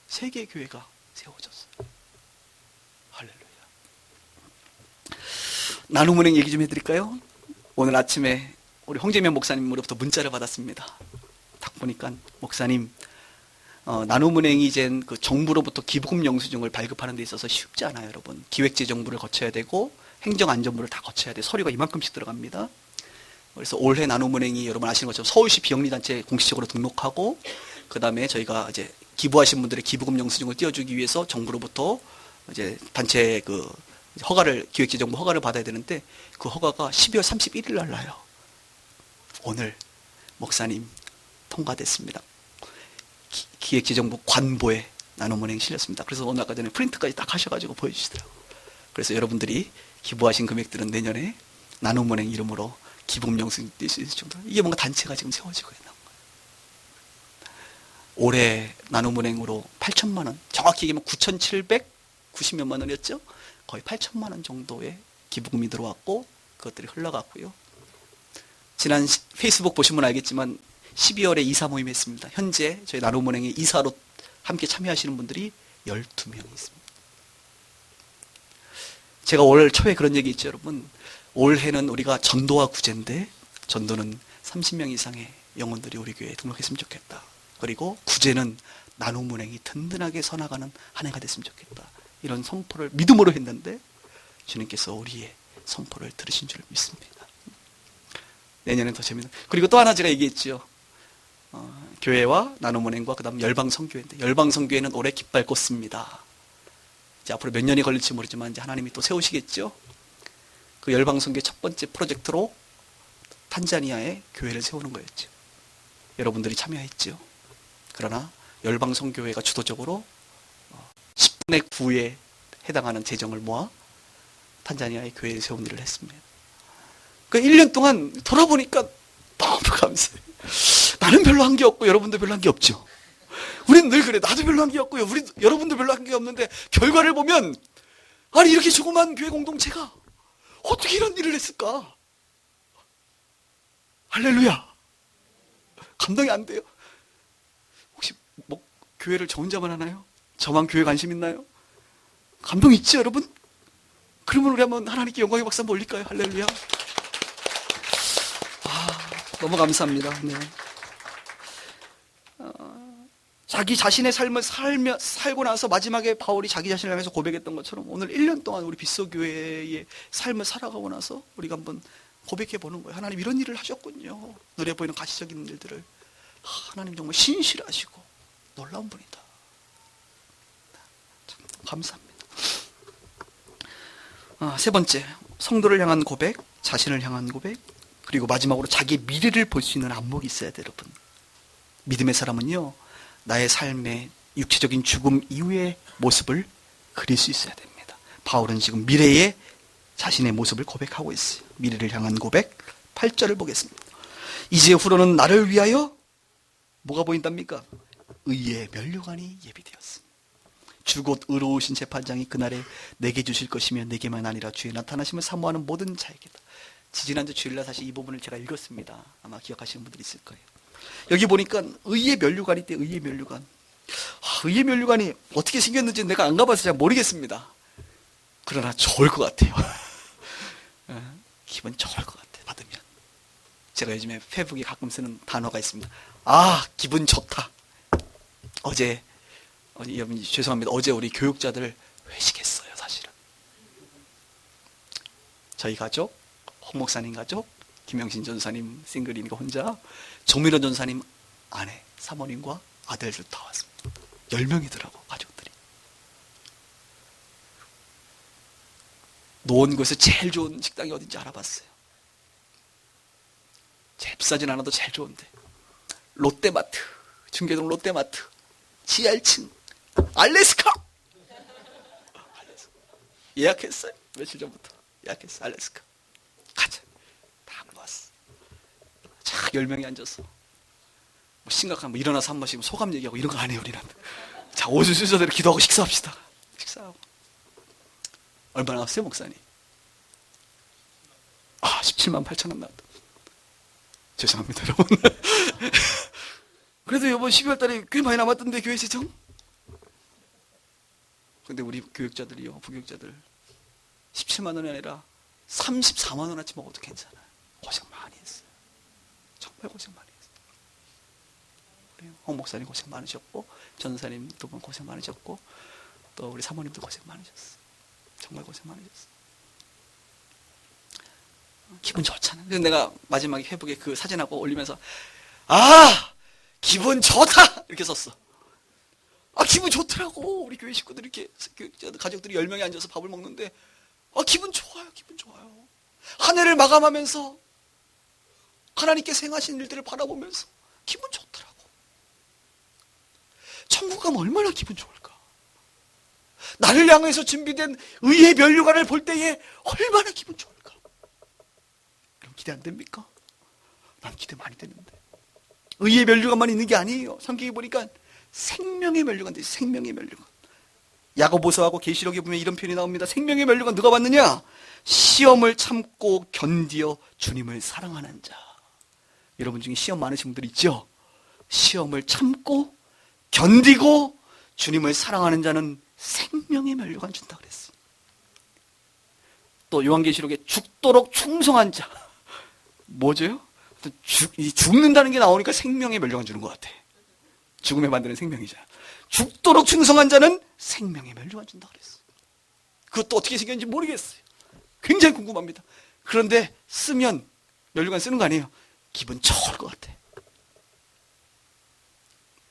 3개의 교회가 세워졌어요. 할렐루야. 나눔은행 얘기 좀 해드릴까요? 오늘 아침에 우리 홍재면 목사님으로부터 문자를 받았습니다. 딱 보니까 목사님, 나눔은행이 이제 그 정부로부터 기부금 영수증을 발급하는 데 있어서 쉽지 않아요, 여러분. 기획재정부를 거쳐야 되고 행정안전부를 다 거쳐야 돼. 서류가 이만큼씩 들어갑니다. 그래서 올해 나눔은행이 여러분 아시는 것처럼 서울시 비영리단체에 공식적으로 등록하고, 그 다음에 저희가 이제 기부하신 분들의 기부금 영수증을 띄워주기 위해서 정부로부터 이제 단체 그 기획재정부 허가를 받아야 되는데, 그 허가가 12월 31일 날 나요. 오늘 목사님 통과됐습니다. 기획재정부 관보에 나눔은행 실렸습니다. 그래서 오늘 아까 전에 프린트까지 딱 하셔가지고 보여주시더라고요. 그래서 여러분들이 기부하신 금액들은 내년에 나눔은행 이름으로 기부금 영수증 낼 수 있을 정도로, 이게 뭔가 단체가 지금 세워지고 있는 거예요. 올해 나눔은행으로 8천만 원, 정확히 얘기하면 9,790몇만 원이었죠? 거의 8천만 원 정도의 기부금이 들어왔고, 그것들이 흘러갔고요. 지난 페이스북 보시면 알겠지만 12월에 이사 모임 했습니다. 현재 저희 나눔은행의 이사로 함께 참여하시는 분들이 12명이 있습니다. 제가 올 초에 그런 얘기 있죠, 여러분. 올해는 우리가 전도와 구제인데, 전도는 30명 이상의 영혼들이 우리 교회에 등록했으면 좋겠다. 그리고 구제는 나눔은행이 든든하게 서나가는 한 해가 됐으면 좋겠다. 이런 선포를 믿음으로 했는데 주님께서 우리의 선포를 들으신 줄 믿습니다. 내년엔 더 재밌는. 그리고 또 하나 제가 얘기했죠. 교회와 나눔은행과 그 다음 열방선교회인데, 열방선교회는 올해 깃발 꽂습니다. 이제 앞으로 몇 년이 걸릴지 모르지만 이제 하나님이 또 세우시겠죠. 그 열방선교회 첫 번째 프로젝트로 탄자니아에 교회를 세우는 거였죠. 여러분들이 참여했죠. 그러나 열방선교회가 주도적으로 10분의 9에 해당하는 재정을 모아 탄자니아의 교회를 세운 일을 했습니다. 그 1년 동안 돌아보니까 너무 감사해요. 나는 별로 한 게 없고 여러분도 별로 한 게 없죠. 우리는 늘 그래. 나도 별로 한 게 없고요. 여러분도 별로 한 게 없는데 결과를 보면, 아니 이렇게 조그만 교회 공동체가 어떻게 이런 일을 했을까? 할렐루야. 감당이 안 돼요. 혹시 뭐 교회를 저 혼자만 하나요? 저만 교회 관심 있나요? 감동 있지 여러분? 그러면 우리 한번 하나님께 영광의 박수 한번 올릴까요? 할렐루야. 너무 감사합니다. 네. 자기 자신의 삶을 살고 나서 마지막에 바울이 자기 자신을 향해서 고백했던 것처럼 오늘 1년 동안 우리 빗소교회의 삶을 살아가고 나서 우리가 한번 고백해 보는 거예요. 하나님 이런 일을 하셨군요. 눈에 보이는 가시적인 일들을. 하나님 정말 신실하시고 놀라운 분이다. 참 감사합니다. 세 번째, 성도를 향한 고백, 자신을 향한 고백, 그리고 마지막으로 자기의 미래를 볼 수 있는 안목이 있어야 돼요, 여러분. 믿음의 사람은요, 나의 삶의 육체적인 죽음 이후의 모습을 그릴 수 있어야 됩니다. 바울은 지금 미래의 자신의 모습을 고백하고 있어요. 미래를 향한 고백, 8절을 보겠습니다. 이제 후로는 나를 위하여 뭐가 보인답니까? 의의 면류관이 예비되었습니다. 주 곧 의로우신 재판장이 그날에 내게 주실 것이며 내게만 아니라 주의 나타나심을 사모하는 모든 자에게다. 지지난주 주일날 사실 이 부분을 제가 읽었습니다. 아마 기억하시는 분들이 있을 거예요. 여기 보니까 의의 면류관이 있대. 의의 면류관. 의의 면류관이 어떻게 생겼는지 내가 안 가봐서 잘 모르겠습니다. 그러나 좋을 것 같아요. 기분 좋을 것 같아요, 받으면. 제가 요즘에 페북에 가끔 쓰는 단어가 있습니다. 기분 좋다. 어제 여러분 죄송합니다. 어제 우리 교육자들 회식했어요, 사실은. 저희 가족, 홍 목사님 가족, 김영신 전사님 싱글이니까 혼자, 정민호 전사님 아내, 사모님과 아들들 다 왔습니다. 10명이더라고, 가족들이. 노원구에서 제일 좋은 식당이 어딘지 알아봤어요. 제일 비싸진 않아도 제일 좋은데. 롯데마트, 중계동 롯데마트, 지하 1층, 알래스카! 예약했어요. 며칠 전부터. 예약했어, 알래스카. 가자. 다 모았어. 자, 10명이 앉아서. 뭐 심각한, 일어나서 한 번씩 소감 얘기하고 이런 거 안 해요, 우리는. 자, 오순 순서대로 기도하고 식사합시다. 식사하고. 얼마 나왔어요, 목사님? 17만 8천 원 나왔다. 죄송합니다, 여러분. 그래도 이번 12월 달에 꽤 많이 남았던데, 교회 재정? 근데 우리 교육자들이요, 부교육자들 17만 원이 아니라 34만 원어치 먹어도 괜찮아요. 고생 많이 했어요. 정말 고생 많이 했어요. 우리 홍 목사님 고생 많으셨고, 전사님 두 분 고생 많으셨고, 또 우리 사모님도 고생 많으셨어요. 정말 고생 많으셨어요. 기분 좋잖아. 그래서 내가 마지막에 회복에 그 사진하고 올리면서 기분 좋다! 이렇게 썼어. 기분 좋더라고. 우리 교회 식구들이 이렇게, 가족들이 10명이 앉아서 밥을 먹는데, 기분 좋아요, 기분 좋아요. 한 해를 마감하면서, 하나님께서 행하신 일들을 바라보면서, 기분 좋더라고. 천국 가면 얼마나 기분 좋을까? 나를 향해서 준비된 의의 면류관을 볼 때에 얼마나 기분 좋을까? 그럼 기대 안 됩니까? 난 기대 많이 되는데. 의의 면류관만 있는 게 아니에요. 성경에 보니까 생명의 면류관도 있어요. 생명의 면류관. 야고보서하고 계시록에 보면 이런 표현이 나옵니다. 생명의 면류관 누가 받느냐? 시험을 참고 견디어 주님을 사랑하는 자. 여러분 중에 시험 많으신 분들 있죠? 시험을 참고 견디고 주님을 사랑하는 자는 생명의 면류관 준다 그랬어요. 또 요한계시록에 죽도록 충성한 자. 뭐죠? 죽는다는 게 나오니까 생명의 면류관 주는 것 같아. 죽음에 만드는 생명이잖아. 죽도록 충성한 자는 생명의 면류관 준다 그랬어. 그것도 어떻게 생겼는지 모르겠어요. 굉장히 궁금합니다. 그런데 쓰면 면류관 쓰는 거 아니에요. 기분 좋을 것 같아.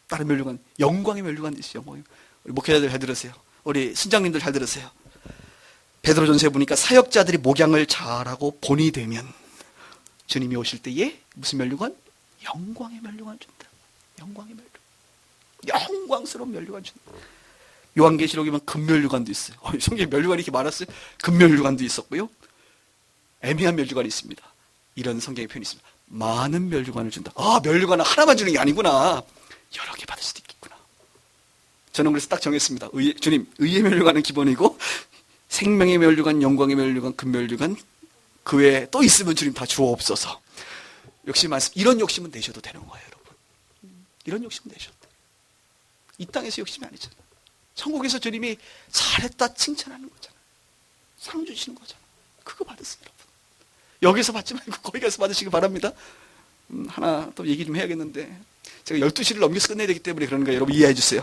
다른 면류관, 영광의 면류관도 있어요. 우리 목회자들 잘 들으세요. 우리 순장님들 잘 들으세요. 베드로전서에 보니까 사역자들이 목양을 잘하고 본이 되면 주님이 오실 때에 무슨 면류관? 영광의 면류관 준다. 영광의 면류관. 영광스러운 면류관 준다. 요한계시록에 보면 금면류관도 있어요. 성경에 면류관이 이렇게 많았어요. 금면류관도 있었고요. 애매한 면류관이 있습니다. 이런 성경의 표현이 있습니다. 많은 면류관을 준다. 면류관은 하나만 주는 게 아니구나. 여러 개 받을 수도 있겠구나. 저는 그래서 딱 정했습니다. 주님, 의의 면류관은 기본이고 생명의 면류관, 영광의 면류관, 금면류관, 그 외에 또 있으면 주님 다 주옵소서. 욕심 많습니다. 이런 욕심은 내셔도 되는 거예요, 여러분. 이런 욕심은 내셔도 돼요. 이 땅에서 욕심이 아니잖아요. 천국에서 주님이 잘했다 칭찬하는 거잖아요. 상 주시는 거잖아요. 그거 받으세요, 여러분. 여기서 받지 말고 거기 가서 받으시기 바랍니다. 하나 또 얘기 좀 해야겠는데 제가 12시를 넘겨서 끝내야 되기 때문에 그러는 거예요. 여러분 이해해 주세요.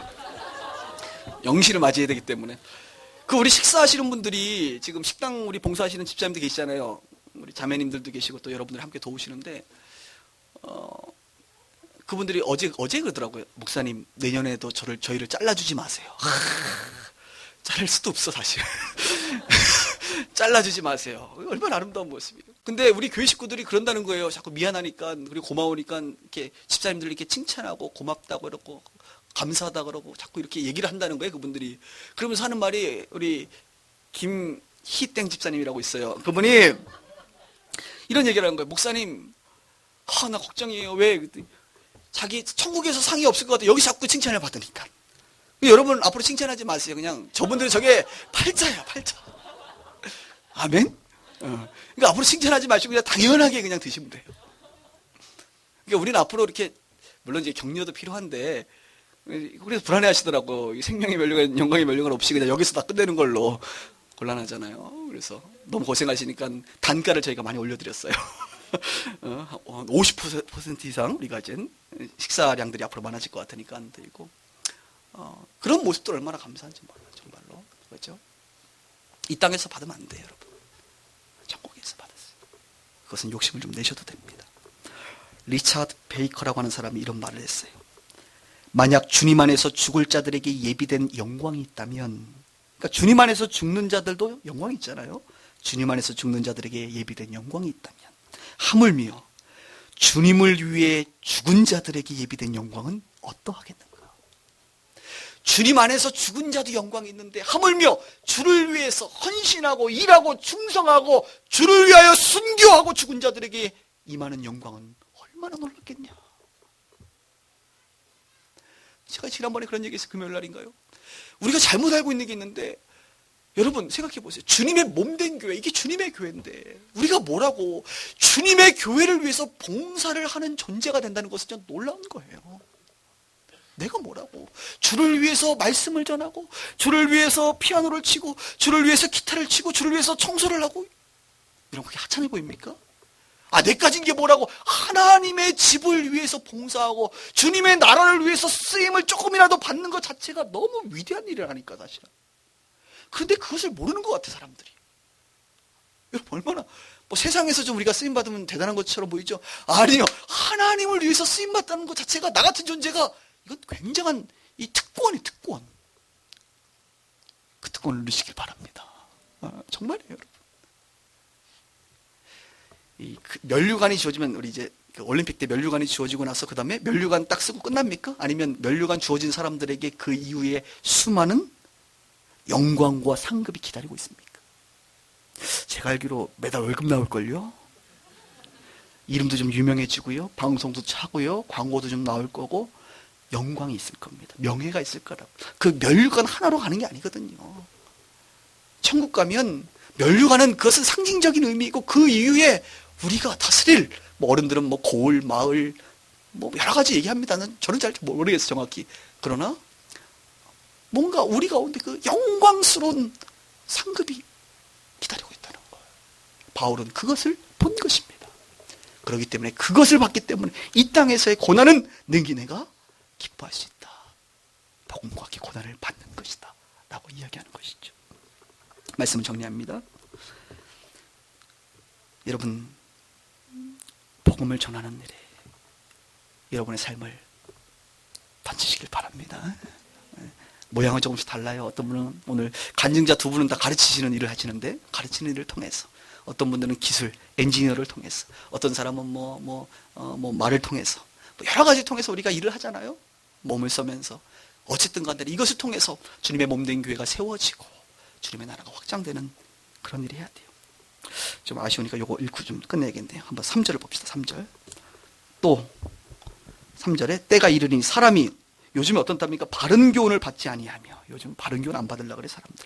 0시를 맞이해야 되기 때문에. 우리 식사하시는 분들이 지금 식당 우리 봉사하시는 집사님들 계시잖아요. 우리 자매님들도 계시고 또 여러분들 함께 도우시는데 그분들이 어제 그러더라고요. 목사님 내년에도 저희를 잘라주지 마세요. 자를 수도 없어 사실. 잘라주지 마세요. 얼마나 아름다운 모습이에요. 근데 우리 교회 식구들이 그런다는 거예요. 자꾸 미안하니까 그리고 고마우니까 이렇게 집사님들 이렇게 칭찬하고 고맙다고 그러고 감사하다 그러고 자꾸 이렇게 얘기를 한다는 거예요. 그분들이. 그러면서 하는 말이 우리 김희땡 집사님이라고 있어요. 그분이 이런 얘기를 하는 거예요. 목사님, 나 걱정이에요. 왜? 자기 천국에서 상이 없을 것 같아요. 여기 자꾸 칭찬을 받으니까. 여러분 앞으로 칭찬하지 마세요. 그냥 저분들은 저게 팔자야, 팔자. 아멘? 그러니까 앞으로 칭찬하지 마시고 그냥 당연하게 그냥 드시면 돼요. 그러니까 우리는 앞으로 이렇게 물론 이제 격려도 필요한데 그래서 불안해 하시더라고. 생명의 면류관, 영광의 면류관 없이 그냥 여기서 다 끝내는 걸로 곤란하잖아요. 그래서 너무 고생하시니까 단가를 저희가 많이 올려드렸어요. 50% 이상 우리가 이제 식사량들이 앞으로 많아질 것 같으니까 안 들고 그런 모습들 얼마나 감사한지 몰라요. 정말로. 그렇죠? 이 땅에서 받으면 안 돼요, 여러분. 천국에서 받았어요. 그것은 욕심을 좀 내셔도 됩니다. 리차드 베이커라고 하는 사람이 이런 말을 했어요. 만약 주님 안에서 죽을 자들에게 예비된 영광이 있다면, 그러니까 주님 안에서 죽는 자들도 영광이 있잖아요. 주님 안에서 죽는 자들에게 예비된 영광이 있다면, 하물며 주님을 위해 죽은 자들에게 예비된 영광은 어떠하겠는가? 주님 안에서 죽은 자도 영광이 있는데 하물며 주를 위해서 헌신하고 일하고 충성하고 주를 위하여 순교하고 죽은 자들에게 임하는 영광은 얼마나 놀랍겠냐. 제가 지난번에 그런 얘기했어요. 금요일 날인가요? 우리가 잘못 알고 있는 게 있는데, 여러분 생각해 보세요. 주님의 몸된 교회, 이게 주님의 교회인데 우리가 뭐라고 주님의 교회를 위해서 봉사를 하는 존재가 된다는 것은 좀 놀라운 거예요. 내가 뭐라고 주를 위해서 말씀을 전하고 주를 위해서 피아노를 치고 주를 위해서 기타를 치고 주를 위해서 청소를 하고 이런 게 하찮아 보입니까? 내까진 게 뭐라고 하나님의 집을 위해서 봉사하고 주님의 나라를 위해서 쓰임을 조금이라도 받는 것 자체가 너무 위대한 일이라니까 사실은. 그런데 그것을 모르는 것 같아 사람들이. 여러분 얼마나 세상에서 좀 우리가 쓰임 받으면 대단한 것처럼 보이죠? 아니요, 하나님을 위해서 쓰임 받다는 것 자체가 나 같은 존재가 이건 굉장한 이 특권이 특권. 그 특권을 누리시길 바랍니다. 정말이에요, 여러분. 면류관이 주어지면 우리 이제 올림픽 때 면류관이 주어지고 나서 그 다음에 면류관 딱 쓰고 끝납니까? 아니면 면류관 주어진 사람들에게 그 이후에 수많은 영광과 상급이 기다리고 있습니까? 제가 알기로 매달 월급 나올걸요? 이름도 좀 유명해지고요, 방송도 차고요, 광고도 좀 나올 거고 영광이 있을 겁니다. 명예가 있을 거라고. 그 면류관 하나로 가는 게 아니거든요. 천국 가면 면류관은 그것은 상징적인 의미이고 그 이후에 우리가 다스릴 어른들은 고을, 마을 여러 가지 얘기합니다. 저는 잘 모르겠어요 정확히. 그러나 뭔가 우리 가운데 그 영광스러운 상급이 기다리고 있다는 거예요. 바울은 그것을 본 것입니다. 그렇기 때문에 그것을 봤기 때문에 이 땅에서의 고난은 능히 내가 기뻐할 수 있다. 복음과 함께 고난을 받는 것이다 라고 이야기하는 것이죠. 말씀을 정리합니다. 여러분, 복음을 전하는 일에 여러분의 삶을 던지시길 바랍니다. 모양은 조금씩 달라요. 어떤 분은 오늘 간증자 두 분은 다 가르치시는 일을 하시는데, 가르치는 일을 통해서 어떤 분들은 기술, 엔지니어를 통해서, 어떤 사람은 말을 통해서, 여러 가지 통해서 우리가 일을 하잖아요. 몸을 써면서. 어쨌든 간에 이것을 통해서 주님의 몸된 교회가 세워지고 주님의 나라가 확장되는 그런 일을 해야 돼요. 좀 아쉬우니까 이거 읽고 좀 끝내야겠네요. 한번 3절을 봅시다. 3절. 또 3절에 때가 이르니 사람이 요즘에 어떻답니까? 바른 교훈을 받지 아니하며. 요즘 바른 교훈 안 받으려고 그래 사람들.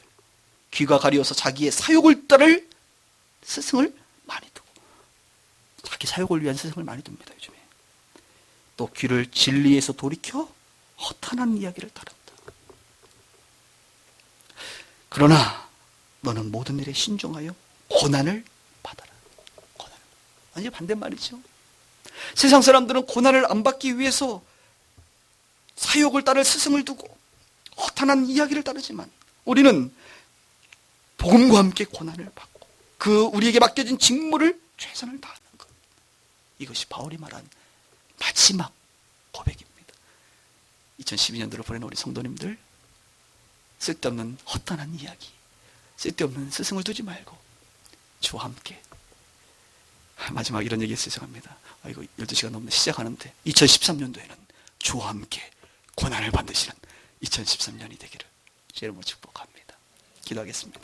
귀가 가리워서 자기의 사욕을 따를 스승을 많이 두고, 자기 사욕을 위한 스승을 많이 둡니다 요즘에. 또 귀를 진리에서 돌이켜 허탄한 이야기를 따른다. 그러나 너는 모든 일에 신중하여 고난을 받아라. 고난을. 아니 반대말이죠. 세상 사람들은 고난을 안 받기 위해서 사욕을 따를 스승을 두고 허탄한 이야기를 따르지만 우리는 복음과 함께 고난을 받고 그 우리에게 맡겨진 직무를 최선을 다하는 것. 이것이 바울이 말한 마지막 고백입니다. 2012년도를 보낸 우리 성도님들, 쓸데없는 허탄한 이야기, 쓸데없는 스승을 두지 말고 주와 함께. 마지막 이런 얘기 죄송합니다. 이거 12시간 넘는 시작하는데 2013년도에는 주와 함께 고난을 받으시는 2013년이 되기를 제 이름으로 축복합니다. 기도하겠습니다.